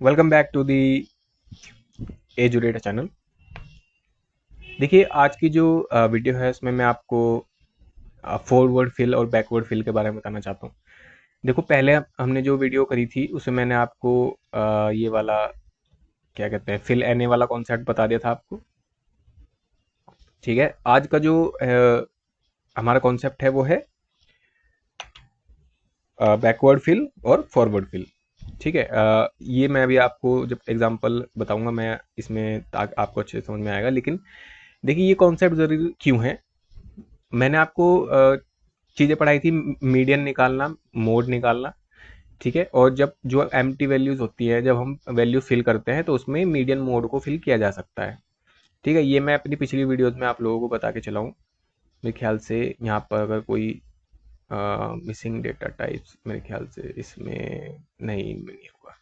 Welcome back to the EduData channel. देखिए आज की जो वीडियो है उसमें मैं आपको फॉरवर्ड फिल और बैकवर्ड फिल के बारे में बताना चाहता हूँ। देखो पहले हमने जो वीडियो करी थी उसमें मैंने आपको ये वाला क्या कहते हैं फिल एने वाला कॉन्सेप्ट बता दिया था आपको। ठीक है, आज का जो हमारा कॉन्सेप्ट है वो है बैकवर्ड फिल और फॉरवर्ड फिल। ठीक है, ये मैं अभी आपको जब एग्जांपल बताऊंगा मैं इसमें आपको अच्छे से समझ में आएगा। लेकिन देखिए ये कॉन्सेप्ट जरूरी क्यों है। मैंने आपको चीज़ें पढ़ाई थी, मीडियन निकालना, मोड निकालना। ठीक है, और जब जो एम्प्टी वैल्यूज होती है, जब हम वैल्यू फिल करते हैं तो उसमें मीडियन मोड को फिल किया जा सकता है। ठीक है, ये मैं अपनी पिछली वीडियोस में आप लोगों को बता के चला हूँ। मेरे ख्याल से यहाँ पर अगर कोई मिसिंग डेटा टाइप्स, मेरे ख्याल से इसमें नहीं होगा।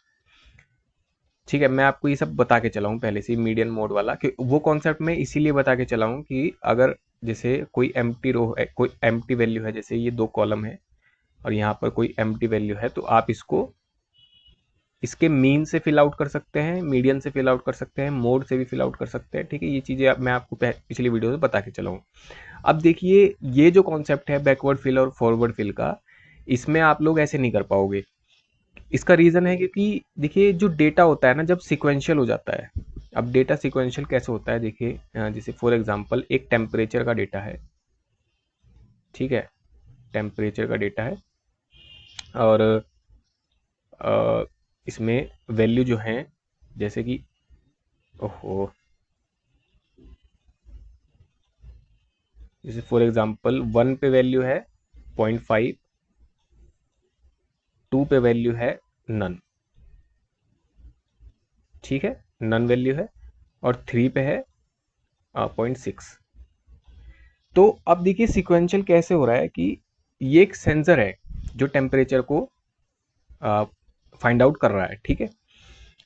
ठीक है, मैं आपको ये सब बता के चला हूँ पहले से ही मीडियन मोड वाला, कि वो कॉन्सेप्ट में इसीलिए बता के चला हूँ कि अगर जैसे कोई एम्प्टी रो है, कोई एम्प्टी वैल्यू है, जैसे ये दो कॉलम है और यहाँ पर कोई एम्प्टी वैल्यू है, तो आप इसको इसके मीन से फिल आउट कर सकते हैं, मीडियन से फिल आउट कर सकते हैं, मोड से भी फिल आउट कर सकते हैं। ठीक है, ये चीज़ें मैं आपको पिछली वीडियो में बता के चला हूँ। अब देखिए ये जो कॉन्सेप्ट है बैकवर्ड फिल और फॉरवर्ड फिल का, इसमें आप लोग ऐसे नहीं कर पाओगे। इसका रीज़न है क्योंकि देखिए जो डेटा होता है ना, जब सिक्वेंशियल हो जाता है। अब डेटा सिक्वेंशियल कैसे होता है, देखिए जैसे फॉर एग्जांपल एक टेम्परेचर का डेटा है। ठीक है, टेम्परेचर का डेटा है और इसमें वैल्यू जो है जैसे कि ओहो, जैसे फॉर एग्जांपल 1 पे वैल्यू है 0.5, 2 पे वैल्यू है नन। ठीक है, नन वैल्यू है, और 3 पे है 0.6। तो अब देखिए सिक्वेंशियल कैसे हो रहा है कि ये एक सेंसर है जो टेम्परेचर को फाइंड आउट कर रहा है। ठीक है,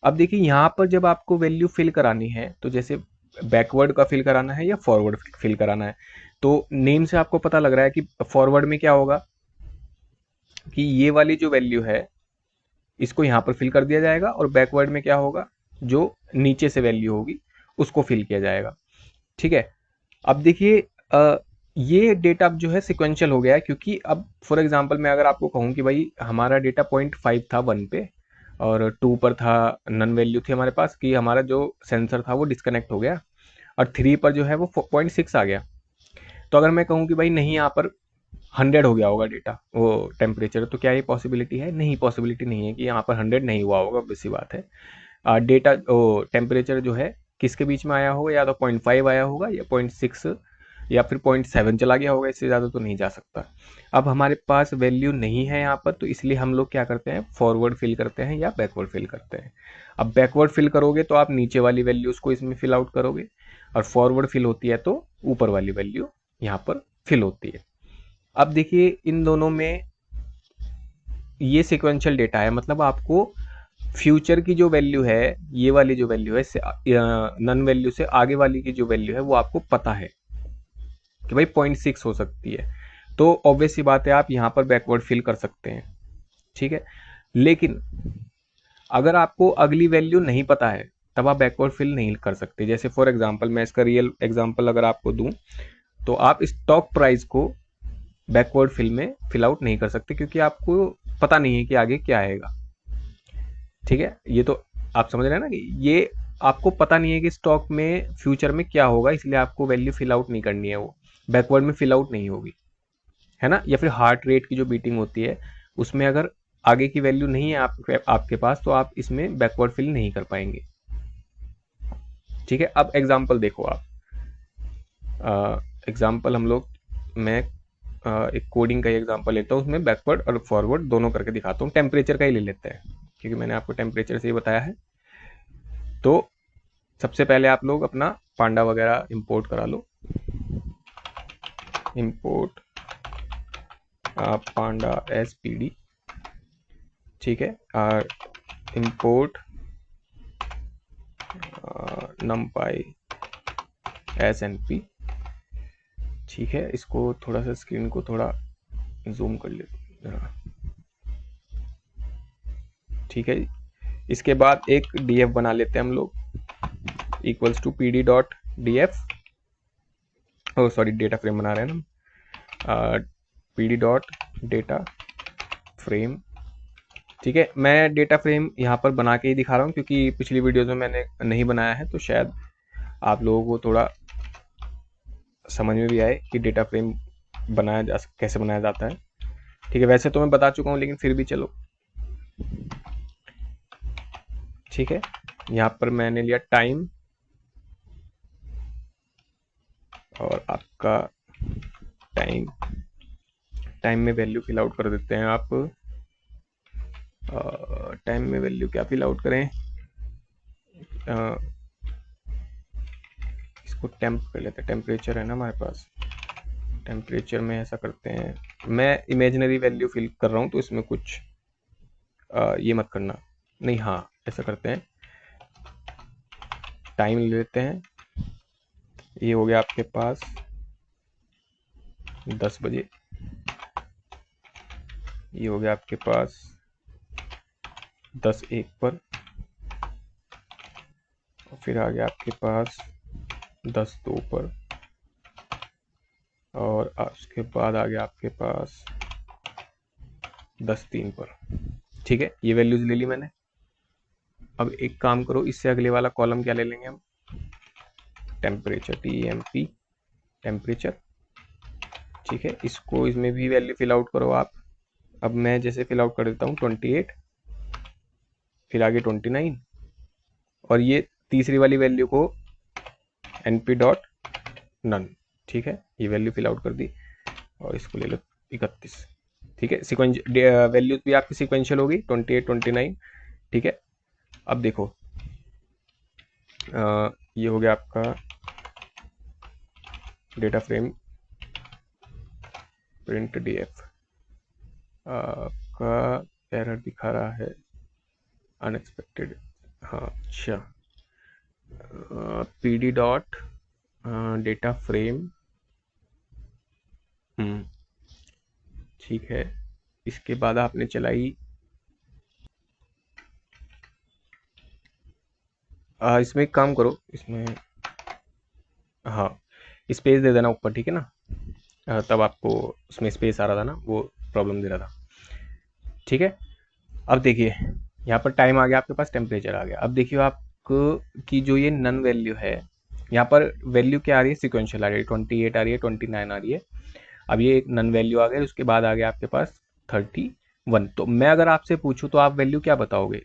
अब देखिए यहाँ पर जब आपको वैल्यू फिल करानी है, तो जैसे बैकवर्ड का फिल कराना है या फॉरवर्ड फिल कराना है, तो नेम से आपको पता लग रहा है कि फॉरवर्ड में क्या होगा कि ये वाली जो वैल्यू है इसको यहाँ पर फिल कर दिया जाएगा, और बैकवर्ड में क्या होगा, जो नीचे से वैल्यू होगी उसको फिल किया जाएगा। ठीक है, अब देखिए ये डेटा अब जो है सिक्वेंशियल हो गया है, क्योंकि अब फॉर एग्जांपल मैं अगर आपको कहूँ कि भाई हमारा डेटा 0.5 था 1 पे, और 2 पर था नन वैल्यू थी हमारे पास, कि हमारा जो सेंसर था वो डिस्कनेक्ट हो गया, और 3 पर जो है वो 0.6 आ गया। तो अगर मैं कहूँ कि भाई नहीं, यहाँ पर 100 हो गया होगा डेटा वो टेम्परेचर, तो क्या ये पॉसिबिलिटी है? नहीं, पॉसिबिलिटी नहीं है कि यहाँ पर 100 नहीं हुआ होगा, obvious सी बात है। डेटा टेम्परेचर जो है किसके बीच में आया होगा, या तो 0.5 आया होगा या 0.6 या फिर 0.7 चला गया होगा, इससे ज़्यादा तो नहीं जा सकता। अब हमारे पास वैल्यू नहीं है यहाँ पर, तो इसलिए हम लोग क्या करते हैं, फॉरवर्ड फिल करते हैं या बैकवर्ड फिल करते हैं। अब बैकवर्ड फिल करोगे तो आप नीचे वाली वैल्यूज को इसमें फिल आउट करोगे, और फॉरवर्ड फिल होती है तो ऊपर वाली वैल्यू यहाँ पर फिल होती है। अब देखिए इन दोनों में ये सिक्वेंशियल डेटा है, मतलब आपको फ्यूचर की जो वैल्यू है, ये वाली जो वैल्यू है, नन वैल्यू से आगे वाली की जो वैल्यू है वो आपको पता है कि भाई 0.6 हो सकती है, तो ऑब्वियस सी बात है आप यहाँ पर बैकवर्ड फिल कर सकते हैं। ठीक है, लेकिन अगर आपको अगली वैल्यू नहीं पता है तब आप बैकवर्ड फिल नहीं कर सकते। जैसे फॉर एग्जांपल मैं इसका रियल एग्जांपल अगर आपको दूं, तो आप स्टॉक प्राइस को बैकवर्ड फिल में फिल आउट नहीं कर सकते, क्योंकि आपको पता नहीं है कि आगे क्या आएगा। ठीक है, ये तो आप समझ रहे हैं ना कि ये आपको पता नहीं है कि स्टॉक में फ्यूचर में क्या होगा, इसलिए आपको वैल्यू फिल आउट नहीं करनी है, वो बैकवर्ड में फिल आउट नहीं होगी, है ना। या फिर हार्ट रेट की जो बीटिंग होती है, उसमें अगर आगे की वैल्यू नहीं है आपके पास, तो आप इसमें बैकवर्ड फिल नहीं कर पाएंगे। ठीक है, अब एग्जाम्पल देखो आप, एग्जाम्पल हम लोग, मैं एक कोडिंग का ही एग्जांपल लेता हूँ, उसमें बैकवर्ड और फॉरवर्ड दोनों करके दिखाता हूँ। टेम्परेचर का ही ले लेते हैं क्योंकि मैंने आपको टेम्परेचर से ही बताया है। तो सबसे पहले आप लोग अपना पांडा वगैरह इंपोर्ट करा लो, इंपोर्ट पांडा SPD। ठीक है, और इंपोर्ट numpy SNP। ठीक है, इसको थोड़ा सा स्क्रीन को थोड़ा जूम कर ले जरा। ठीक है, इसके बाद एक df बना लेते हैं हम लोग, equals to pd dot df, ओ सॉरी डेटा फ्रेम बना रहे हैं ना, pd डॉट डेटा फ्रेम। ठीक है, मैं डेटा फ्रेम यहाँ पर बना के ही दिखा रहा हूँ क्योंकि पिछली वीडियोज में मैंने नहीं बनाया है, तो शायद आप लोगों को थोड़ा समझ में भी आए कि डेटा फ्रेम कैसे बनाया जाता है। ठीक है, वैसे तो मैं बता चुका हूँ लेकिन फिर भी चलो। ठीक है, यहाँ पर मैंने लिया टाइम और आपका टाइम में वैल्यू फिल आउट कर देते हैं आप। टाइम में वैल्यू क्या फिल आउट करें, इसको टेम्प कर लेते हैं, टेम्परेचर है ना हमारे पास, टेम्परेचर में ऐसा करते हैं, मैं इमेजिनरी वैल्यू फिल कर रहा हूँ तो इसमें कुछ ये मत करना, नहीं हाँ ऐसा करते हैं, टाइम ले लेते हैं, ये हो गया आपके पास 10 बजे, ये हो गया आपके पास 10:01 पर, और फिर आ गया आपके पास 10:02 पर, और उसके बाद आ गया आपके पास 10:03 पर। ठीक है, ये वैल्यूज ले ली मैंने। अब एक काम करो, इससे अगले वाला कॉलम क्या ले लेंगे हम, टेम्परेचर, TEMP टेम्परेचर। ठीक है, इसको इसमें भी वैल्यू फिल आउट करो आप। अब मैं जैसे फिल आउट कर देता हूँ 28, फिर आगे 29, और ये तीसरी वाली वैल्यू को np डॉट नन। ठीक है, ये वैल्यू फिल आउट कर दी, और इसको ले लो 31। ठीक है, सीक्वेंस वैल्यू भी आपकी सीक्वेंशियल होगी 28, 29। ठीक है, अब देखो ये हो गया आपका डेटा फ्रेम प्रिंट df, आपका एरर दिखा रहा है अनएक्सपेक्टेड, हाँ अच्छा, pd डॉट डेटा फ्रेम, ठीक है, इसके बाद आपने चलाई इसमें एक काम करो, इसमें हाँ स्पेस दे देना ऊपर, ठीक है ना, तब आपको उसमें स्पेस आ रहा था ना, वो प्रॉब्लम दे रहा था। ठीक है, अब देखिए यहाँ पर टाइम आ गया आपके पास, टेम्परेचर आ गया। अब देखिए आपको कि जो ये नन वैल्यू है, यहाँ पर वैल्यू क्या आ रही है, सिक्वेंशियल आ रही है, 28 आ रही है, 29 आ रही है। अब ये एक नन वैल्यू आ गया, उसके बाद आ गया आपके पास 31। तो मैं अगर आपसे पूछूं तो आप वैल्यू क्या बताओगे,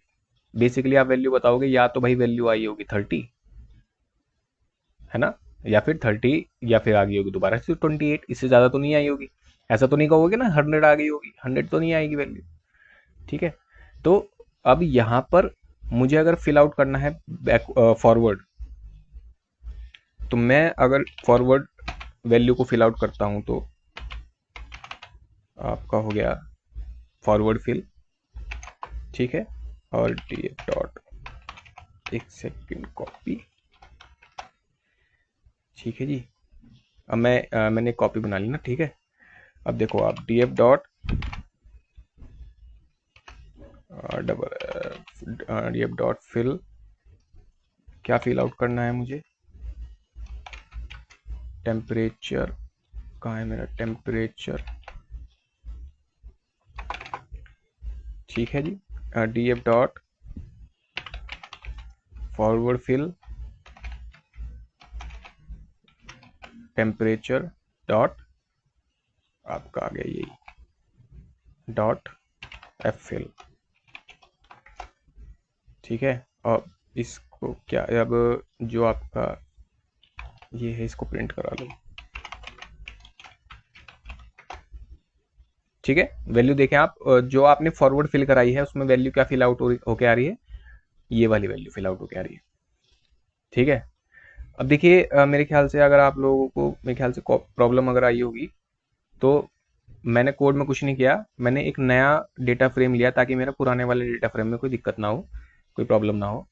बेसिकली आप वैल्यू बताओगे या तो भाई वैल्यू आई होगी 30, है ना, या फिर 30, या फिर आ गई होगी दोबारा से 28, इससे ज़्यादा तो नहीं आई होगी। ऐसा तो नहीं कहोगे ना 100 आ गई होगी, 100 तो नहीं आएगी वैल्यू। ठीक है, तो अब यहाँ पर मुझे अगर फिल आउट करना है बैक फॉरवर्ड, तो मैं अगर फॉरवर्ड वैल्यू को फिल आउट करता हूँ तो आपका हो गया फॉरवर्ड फिल। ठीक है, और df डॉट, एक सेकेंड, कॉपी। ठीक है जी, अब मैंने कॉपी बना ली ना। ठीक है, अब देखो आप df dot df dot fill, क्या फिल आउट करना है मुझे, टेम्परेचर, कहाँ है मेरा टेम्परेचर। ठीक है जी, df dot forward fill temperature dot, आपका आ गया यही डॉट एफ फिल। ठीक है, और इसको क्या, अब जो आपका ये है इसको प्रिंट करा लो। ठीक है, वैल्यू देखें आप, जो आपने फॉरवर्ड फिल कराई है उसमें वैल्यू क्या फिल आउट होके आ रही है, ये वाली वैल्यू फिल आउट होके आ रही है। ठीक है, अब देखिए मेरे ख्याल से अगर आप लोगों को, मेरे ख्याल से प्रॉब्लम अगर आई होगी, तो मैंने कोड में कुछ नहीं किया, मैंने एक नया डेटा फ्रेम लिया ताकि मेरा पुराने वाले डेटा फ्रेम में कोई दिक्कत ना हो, कोई प्रॉब्लम ना हो।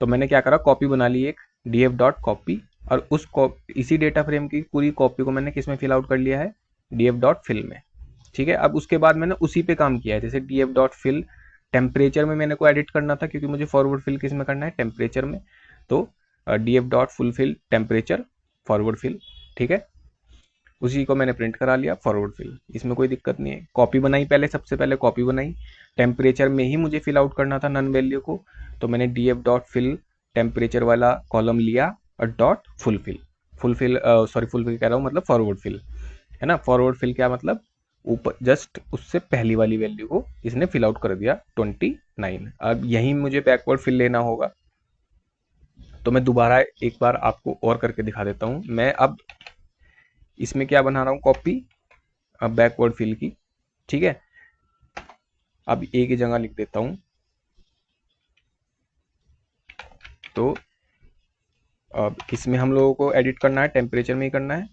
तो मैंने क्या करा, कॉपी बना ली एक df डॉट कॉपी, और इसी डेटा फ्रेम की पूरी कॉपी को मैंने किस में फिल आउट कर लिया है, df डॉट फिल में। ठीक है, अब उसके बाद मैंने उसी पे काम किया है, जैसे df डॉट फिल टेम्परेचर में मैंने को एडिट करना था, क्योंकि मुझे फॉरवर्ड फिल किस में करना है, टेम्परेचर में। तो df dot full fill temperature forward fill, ठीक है, उसी को मैंने प्रिंट करा लिया फॉरवर्ड फिल, इसमें कोई दिक्कत नहीं है। कॉपी बनाई पहले, सबसे पहले कॉपी बनाई, टेम्परेचर में ही मुझे फिल आउट करना था नन वैल्यू को, तो मैंने df डॉट फिल टेम्परेचर वाला कॉलम लिया और dot full fill, full fill कह रहा हूँ, मतलब फॉरवर्ड फिल, है ना। फॉरवर्ड फिल क्या मतलब, ऊपर जस्ट उससे पहली वाली वैल्यू को इसने फिल आउट कर दिया 29। अब यही मुझे बैकवर्ड फिल लेना होगा, तो मैं दोबारा एक बार आपको और करके दिखा देता हूँ। मैं अब इसमें क्या बना रहा हूँ, कॉपी अब बैकवर्ड फिल की, ठीक है। अब एक ही जगह लिख देता हूँ, तो अब इसमें हम लोगों को एडिट करना है, टेम्परेचर में ही करना है।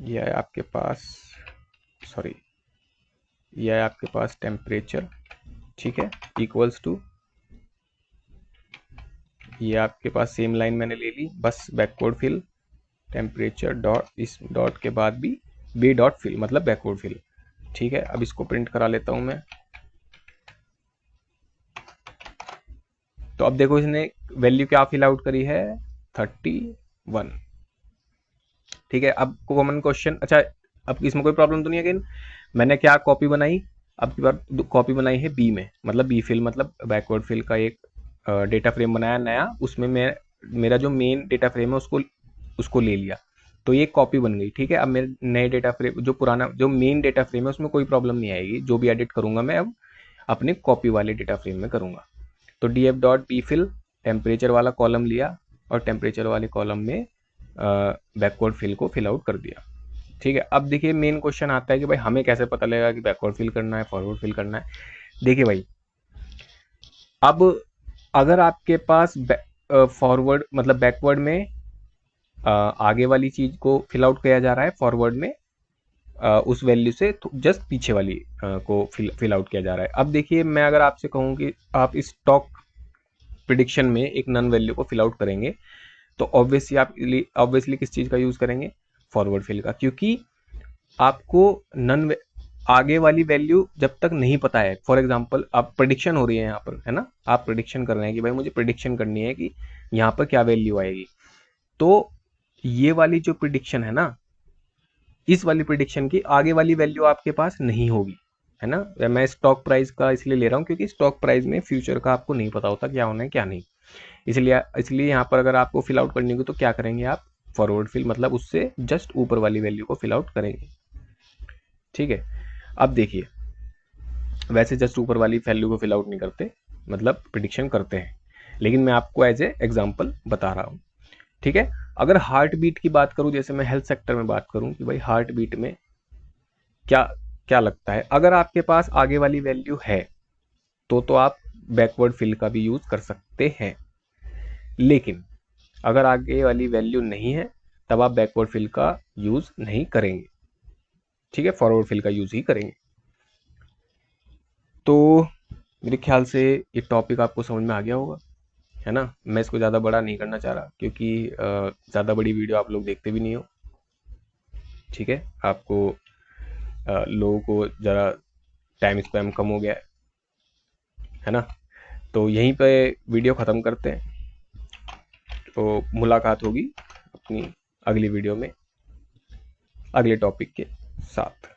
यह है आपके पास, सॉरी, यह है आपके पास टेम्परेचर, ठीक है, इक्वल्स टू, ये आपके पास सेम लाइन मैंने ले ली, बस बैकवर्ड फिल टेम्परेचर डॉट, इस डॉट के बाद भी बी डॉट फिल मतलब बैकवर्ड फिल, ठीक है। अब इसको प्रिंट करा लेता हूं मैं। तो अब देखो इसने वैल्यू क्या फिल आउट करी है, 31, ठीक है। अब कॉमन क्वेश्चन, अच्छा अब इसमें कोई प्रॉब्लम तो नहीं है, लेकिन मैंने क्या कॉपी बनाई, अब की बार कॉपी बनाई है बी में, मतलब बी फिल मतलब बैकवर्ड फिल का एक डेटा फ्रेम बनाया नया, उसमें मैं मेरा जो मेन डेटा फ्रेम है उसको उसको ले लिया, तो ये कॉपी बन गई, ठीक है। अब मेरे नए डेटा फ्रेम, जो पुराना जो मेन डेटा फ्रेम है उसमें कोई प्रॉब्लम नहीं आएगी, जो भी एडिट करूंगा मैं अब अपने कॉपी वाले डेटा फ्रेम में करूंगा। तो D F dot B fill temperature वाला कॉलम लिया और टेम्परेचर वाले कॉलम में बैकवर्ड फिल को फिल आउट कर दिया, ठीक है। अब देखिए मेन क्वेश्चन आता है कि भाई हमें कैसे पता लगेगा कि बैकवर्ड फिल करना है फॉरवर्ड फिल करना है। देखिए भाई, अब अगर आपके पास फॉरवर्ड मतलब बैकवर्ड में आगे वाली चीज को फिल आउट किया जा रहा है, फॉरवर्ड में उस वैल्यू से जस्ट पीछे वाली को फिल आउट किया जा रहा है। अब देखिए मैं अगर आपसे कहूँ कि आप स्टॉक प्रिडिक्शन में एक नन वैल्यू को फिल आउट करेंगे, तो ऑब्वियसली किस चीज का यूज करेंगे, फॉरवर्ड फिल का, क्योंकि आपको नन आगे वाली वैल्यू जब तक नहीं पता है, फॉर एग्जांपल आप प्रिडिक्शन हो रही है यहाँ पर, है ना, आप प्रिडिक्शन कर रहे हैं कि भाई मुझे प्रिडिक्शन करनी है कि यहाँ पर क्या वैल्यू आएगी, तो ये वाली जो प्रिडिक्शन है ना, इस वाली प्रिडिक्शन की आगे वाली वैल्यू आपके पास नहीं होगी, है ना। मैं स्टॉक प्राइस का इसलिए ले रहा हूँ क्योंकि स्टॉक प्राइस में फ्यूचर का आपको नहीं पता होता क्या होना है क्या नहीं, इसलिए इसलिए यहाँ पर अगर आपको फिल आउट करनी होगी तो क्या करेंगे आप, फॉरवर्ड फिल मतलब उससे जस्ट ऊपर वाली वैल्यू को फिल आउट करेंगे, ठीक है। अब देखिए, वैसे जस्ट ऊपर वाली वैल्यू को फिल आउट नहीं करते, मतलब प्रिडिक्शन करते हैं, लेकिन मैं आपको एज ए एग्जाम्पल बता रहा हूँ, ठीक है। अगर हार्ट बीट की बात करूं, जैसे मैं हेल्थ सेक्टर में बात करूं कि भाई हार्ट बीट में क्या क्या लगता है, अगर आपके पास आगे वाली वैल्यू है तो आप बैकवर्ड फिल का भी यूज कर सकते हैं, लेकिन अगर आगे वाली वैल्यू नहीं है तब आप बैकवर्ड फिल का यूज नहीं करेंगे, ठीक है, फॉरवर्ड फिल का यूज ही करेंगे। तो मेरे ख्याल से ये टॉपिक आपको समझ में आ गया होगा, है ना। मैं इसको ज़्यादा बड़ा नहीं करना चाह रहा क्योंकि ज़्यादा बड़ी वीडियो आप लोग देखते भी नहीं हो, ठीक है। आपको लोगों को ज़रा टाइम स्पैम कम हो गया है ना। तो यहीं पे वीडियो ख़त्म करते हैं, तो मुलाकात होगी अपनी अगली वीडियो में अगले टॉपिक के साथ।